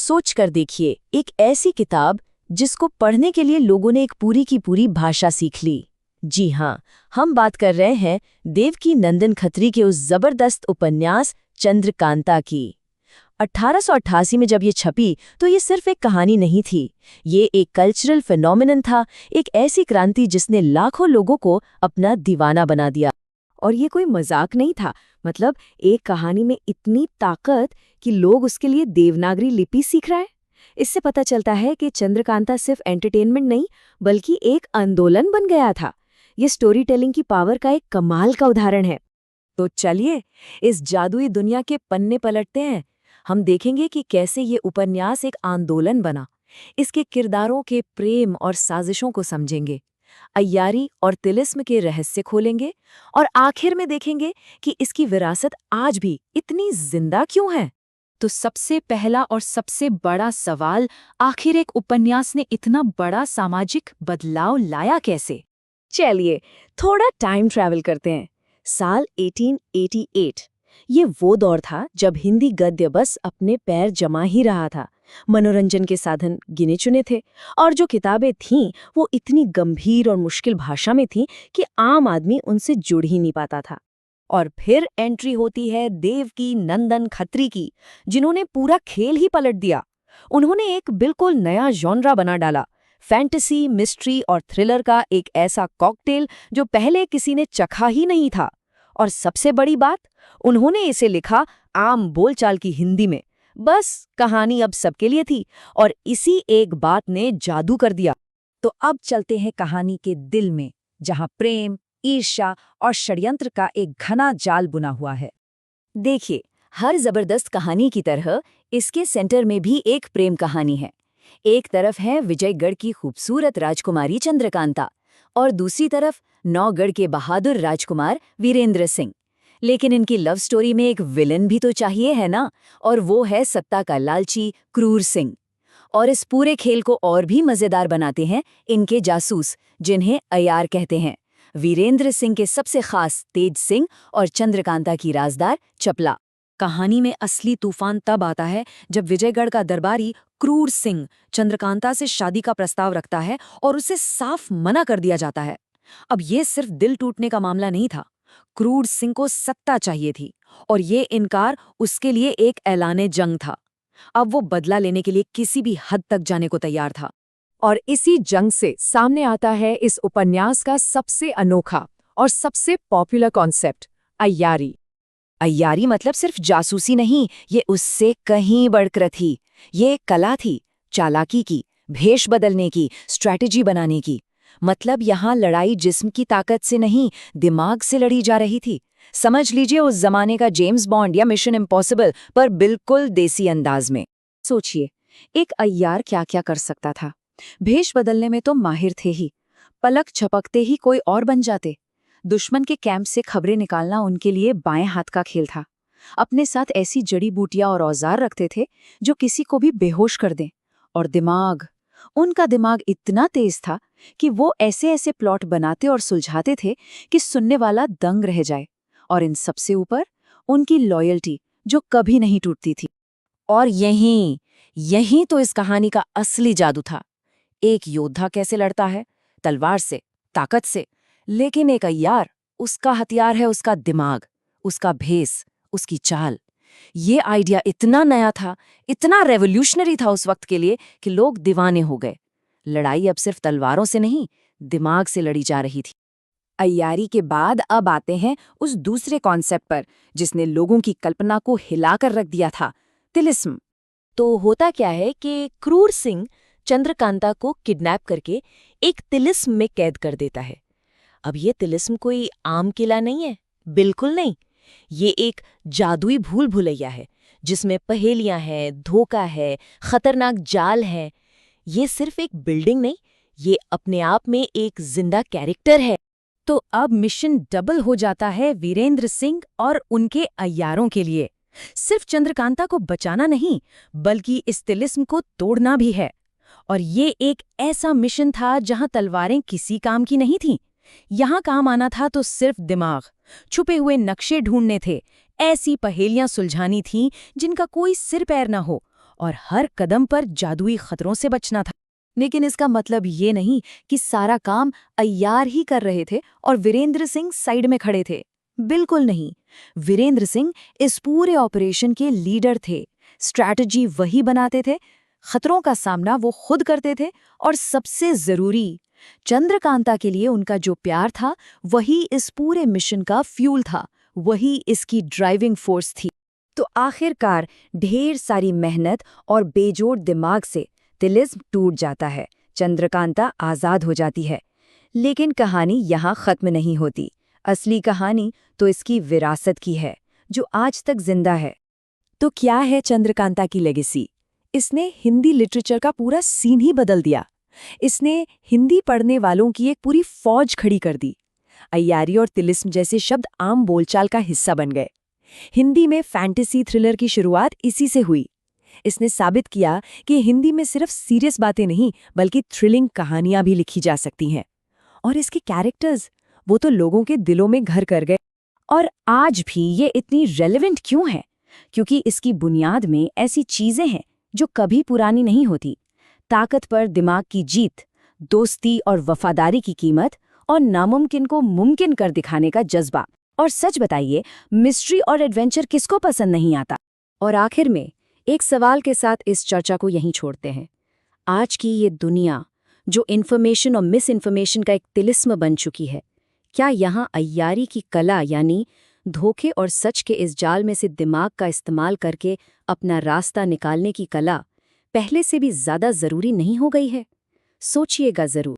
सोच कर देखिए, एक ऐसी किताब जिसको पढ़ने के लिए लोगों ने एक पूरी की पूरी भाषा सीख ली। जी हाँ, हम बात कर रहे हैं देवकी नंदन खत्री के उस जबरदस्त उपन्यास चंद्रकांता की। 1888 में जब ये छपी तो ये सिर्फ एक कहानी नहीं थी, ये एक कल्चरल फिनोमिनन था, एक ऐसी क्रांति जिसने लाखों लोगों को अपना दीवाना बना दिया। और ये कोई मजाक नहीं था। मतलब एक कहानी में इतनी ताकत कि लोग उसके लिए देवनागरी लिपि सीख रहा है। इससे पता चलता है कि चंद्रकांता सिर्फ एंटरटेनमेंट नहीं बल्कि एक आंदोलन बन गया था। ये स्टोरी टेलिंग की पावर का एक कमाल का उदाहरण है। तो चलिए इस जादुई दुनिया के पन्ने पलटते हैं। हम देखेंगे कि कैसे ये उपन्यास एक आंदोलन बना। इसके किरदारों के प्रेम और साजिशों को समझेंगे, अय्यारी और तिलिस्म के रहस्य खोलेंगे और आखिर में देखेंगे कि इसकी विरासत आज भी इतनी जिंदा क्यों है। तो सबसे पहला और सबसे बड़ा सवाल, आखिर एक उपन्यास ने इतना बड़ा सामाजिक बदलाव लाया कैसे? चलिए थोड़ा टाइम ट्रैवल करते हैं। साल 1888। ये वो दौर था जब हिंदी गद्य बस अपने पैर जमा ही रहा था। मनोरंजन के साधन गिने चुने थे और जो किताबें थीं वो इतनी गंभीर और मुश्किल भाषा में थीं कि आम आदमी उनसे जुड़ ही नहीं पाता था। और फिर एंट्री होती है देवकी नंदन खत्री की, जिन्होंने पूरा खेल ही पलट दिया। उन्होंने एक बिल्कुल नया जॉनरा बना डाला, फैंटेसी, मिस्ट्री और थ्रिलर का एक ऐसा कॉकटेल जो पहले किसी ने चखा ही नहीं था। और सबसे बड़ी बात, उन्होंने इसे लिखा आम बोलचाल की हिंदी में। बस कहानी अब सबके लिए थी और इसी एक बात ने जादू कर दिया। तो अब चलते हैं कहानी के दिल में, जहां प्रेम, ईर्ष्या और षड्यंत्र का एक घना जाल बुना हुआ है। देखिए, हर जबरदस्त कहानी की तरह इसके सेंटर में भी एक प्रेम कहानी है। एक तरफ है विजयगढ़ की खूबसूरत राजकुमारी चंद्रकांता और दूसरी तरफ नौगढ़ के बहादुर राजकुमार वीरेंद्र सिंह। लेकिन इनकी लव स्टोरी में एक विलन भी तो चाहिए है ना, और वो है सत्ता का लालची क्रूर सिंह। और इस पूरे खेल को और भी मजेदार बनाते हैं इनके जासूस, जिन्हें अय्यार कहते हैं। वीरेंद्र सिंह के सबसे खास तेज सिंह और चंद्रकांता की राजदार चपला। कहानी में असली तूफान तब आता है जब विजयगढ़ का दरबारी क्रूर सिंह चंद्रकांता से शादी का प्रस्ताव रखता है और उसे साफ मना कर दिया जाता है। अब ये सिर्फ दिल टूटने का मामला नहीं था, क्रूर सिंह को सत्ता चाहिए थी और ये इनकार उसके लिए एक ऐलाने जंग था। अब वो बदला लेने के लिए किसी भी हद तक जाने को तैयार था। और इसी जंग से सामने आता है इस उपन्यास का सबसे अनोखा और सबसे पॉपुलर कॉन्सेप्ट, अय्यारी। अय्यारी मतलब सिर्फ जासूसी नहीं, ये उससे कहीं बढ़कर थी। ये एक कला थी, चालाकी की, भेष बदलने की, स्ट्रैटेजी बनाने की। मतलब यहाँ लड़ाई जिस्म की ताकत से नहीं, दिमाग से लड़ी जा रही थी। समझ लीजिए उस जमाने का जेम्स बॉन्ड या मिशन इम्पॉसिबल, पर बिल्कुल देसी अंदाज में। सोचिए, एक अय्यार क्या क्या कर सकता था। भेष बदलने में तो माहिर थे ही, पलक झपकते ही कोई और बन जाते। दुश्मन के कैंप से खबरें निकालना उनके लिए बाएं हाथ का खेल था। अपने साथ ऐसी जड़ी बूटियां और औजार रखते थे जो किसी को भी बेहोश कर दें। और दिमाग, उनका दिमाग इतना तेज था कि वो ऐसे ऐसे प्लॉट बनाते और सुलझाते थे कि सुनने वाला दंग रह जाए। और इन सबसे ऊपर उनकी लॉयल्टी जो कभी नहीं टूटती थी। और यहीं तो इस कहानी का असली जादू था। एक योद्धा कैसे लड़ता है, तलवार से, ताकत से, लेकिन एक अय्यार, उसका हथियार है उसका दिमाग, उसका भेस, उसकी चाल। ये आइडिया इतना नया था, इतना रेवोल्यूशनरी था उस वक्त के लिए कि लोग दीवाने हो गए। लड़ाई अब सिर्फ तलवारों से नहीं, दिमाग से लड़ी जा रही थी। अय्यारी के बाद अब आते हैं उस दूसरे कॉन्सेप्ट पर जिसने लोगों की कल्पना को हिलाकर रख दिया था, तिलिस्म। तो होता क्या है कि क्रूर सिंह चंद्रकांता को किडनैप करके एक तिलिस्म में कैद कर देता है। अब ये तिलिस्म कोई आम किला नहीं है, बिल्कुल नहीं। ये एक जादुई भूल भुलैया है जिसमें पहेलियां हैं, धोखा है, खतरनाक जाल है। ये सिर्फ एक बिल्डिंग नहीं, ये अपने आप में एक जिंदा कैरेक्टर है। तो अब मिशन डबल हो जाता है वीरेंद्र सिंह और उनके अय्यारों के लिए। सिर्फ चंद्रकांता को बचाना नहीं, बल्कि इस तिलिस्म को तोड़ना भी है। और ये एक ऐसा मिशन था जहां तलवारें किसी काम की नहीं थीं। यहां काम आना था तो सिर्फ दिमाग। छुपे हुए नक्शे ढूंढने थे, ऐसी पहेलियां सुलझानी थीं जिनका कोई सिर पैर न हो, और हर कदम पर जादुई खतरों से बचना था। लेकिन इसका मतलब ये नहीं कि सारा काम अय्यार ही कर रहे थे और वीरेंद्र सिंह साइड में खड़े थे। बिल्कुल नहीं। वीरेंद्र सिंह इस पूरे ऑपरेशन के लीडर थे। स्ट्रैटेजी वही बनाते थे, खतरों का सामना वो खुद करते थे, और सबसे जरूरी, चंद्रकांता के लिए उनका जो प्यार था वही इस पूरे मिशन का फ्यूल था, वही इसकी ड्राइविंग फोर्स थी। तो आखिरकार ढेर सारी मेहनत और बेजोड़ दिमाग से तिलिस्म टूट जाता है, चंद्रकांता आज़ाद हो जाती है। लेकिन कहानी यहाँ ख़त्म नहीं होती। असली कहानी तो इसकी विरासत की है, जो आज तक जिंदा है। तो क्या है चंद्रकांता की लेगेसी? इसने हिंदी लिटरेचर का पूरा सीन ही बदल दिया। इसने हिंदी पढ़ने वालों की एक पूरी फौज खड़ी कर दी। अय्यारी और तिलिस्म जैसे शब्द आम बोलचाल का हिस्सा बन गए। हिंदी में फैंटेसी थ्रिलर की शुरुआत इसी से हुई। इसने साबित किया कि हिंदी में सिर्फ सीरियस बातें नहीं बल्कि थ्रिलिंग कहानियां भी लिखी जा सकती हैं। और इसके कैरेक्टर्स, वो तो लोगों के दिलों में घर कर गए। और आज भी ये इतनी रेलेवेंट क्यों है? क्योंकि इसकी बुनियाद में ऐसी चीजें हैं जो कभी पुरानी नहीं होती। ताकत पर दिमाग की जीत, दोस्ती और वफादारी की कीमत, और नामुमकिन को मुमकिन कर दिखाने का जज्बा। और सच बताइए, मिस्ट्री और एडवेंचर किसको पसंद नहीं आता? और आखिर में एक सवाल के साथ इस चर्चा को यहीं छोड़ते हैं। आज की ये दुनिया जो इन्फॉर्मेशन और मिस इन्फॉर्मेशन का एक तिलिस्म बन चुकी है, क्या यहाँ अय्यारी की कला यानी धोखे और सच के इस जाल में से दिमाग का इस्तेमाल करके अपना रास्ता निकालने की कला पहले से भी ज़्यादा ज़रूरी नहीं हो गई है? सोचिएगा ज़रूर।